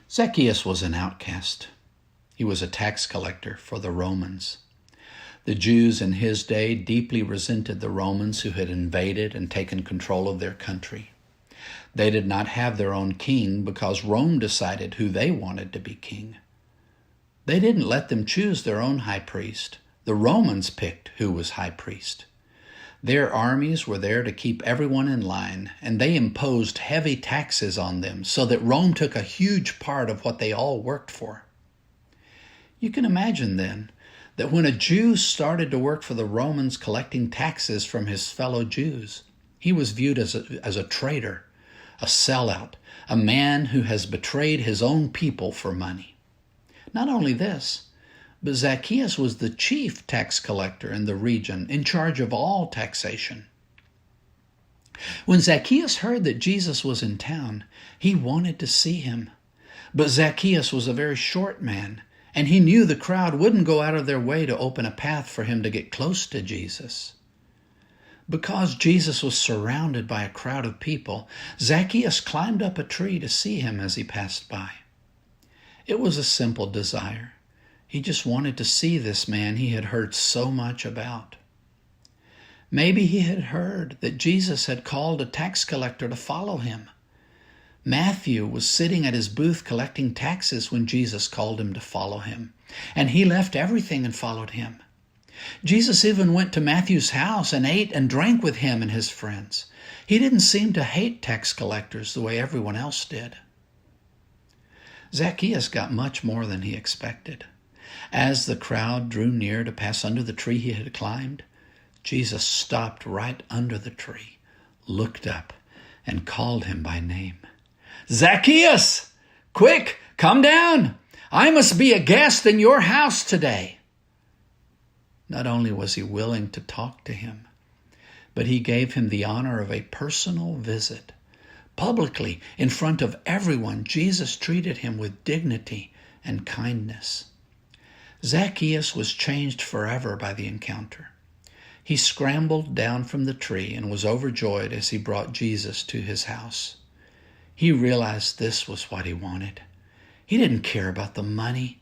Zacchaeus was an outcast. He was a tax collector for the Romans. The Jews in his day deeply resented the Romans who had invaded and taken control of their country. They did not have their own king because Rome decided who they wanted to be king. They didn't let them choose their own high priest. The Romans picked who was high priest. Their armies were there to keep everyone in line, and they imposed heavy taxes on them so that Rome took a huge part of what they all worked for. You can imagine then that when a Jew started to work for the Romans collecting taxes from his fellow Jews, he was viewed as a traitor, a sellout, a man who has betrayed his own people for money. Not only this, but Zacchaeus was the chief tax collector in the region, in charge of all taxation. When Zacchaeus heard that Jesus was in town, he wanted to see him. But Zacchaeus was a very short man, and he knew the crowd wouldn't go out of their way to open a path for him to get close to Jesus. Because Jesus was surrounded by a crowd of people, Zacchaeus climbed up a tree to see him as he passed by. It was a simple desire. He just wanted to see this man he had heard so much about. Maybe he had heard that Jesus had called a tax collector to follow him. Matthew was sitting at his booth collecting taxes when Jesus called him to follow him, and he left everything and followed him. Jesus even went to Matthew's house and ate and drank with him and his friends. He didn't seem to hate tax collectors the way everyone else did. Zacchaeus got much more than he expected. As the crowd drew near to pass under the tree he had climbed, Jesus stopped right under the tree, looked up, and called him by name. "Zacchaeus! Quick, come down! I must be a guest in your house today." Not only was he willing to talk to him, but he gave him the honor of a personal visit. Publicly, in front of everyone, Jesus treated him with dignity and kindness. Zacchaeus was changed forever by the encounter. He scrambled down from the tree and was overjoyed as he brought Jesus to his house. He realized this was what he wanted. He didn't care about the money.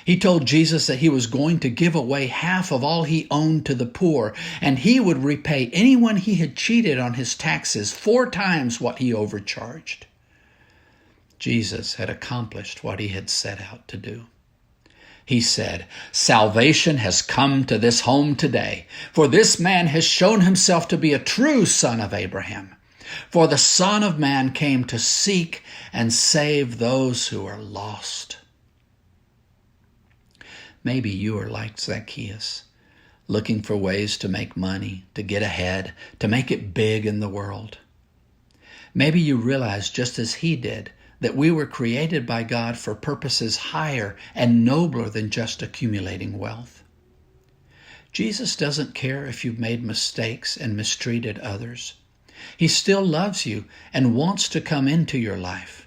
He told Jesus that he was going to give away half of all he owned to the poor, and he would repay anyone he had cheated on his taxes 4 times what he overcharged. Jesus had accomplished what he had set out to do. He said, "Salvation has come to this home today, for this man has shown himself to be a true son of Abraham. For the Son of Man came to seek and save those who are lost." Maybe you are like Zacchaeus, looking for ways to make money, to get ahead, to make it big in the world. Maybe you realize, just as he did, that we were created by God for purposes higher and nobler than just accumulating wealth. Jesus doesn't care if you've made mistakes and mistreated others. He still loves you and wants to come into your life.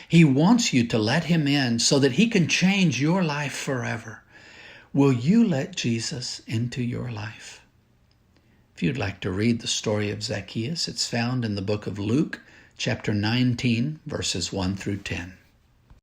He wants you to let him in so that he can change your life forever. Will you let Jesus into your life? If you'd like to read the story of Zacchaeus, it's found in the book of Luke, chapter 19, verses 1 through 10.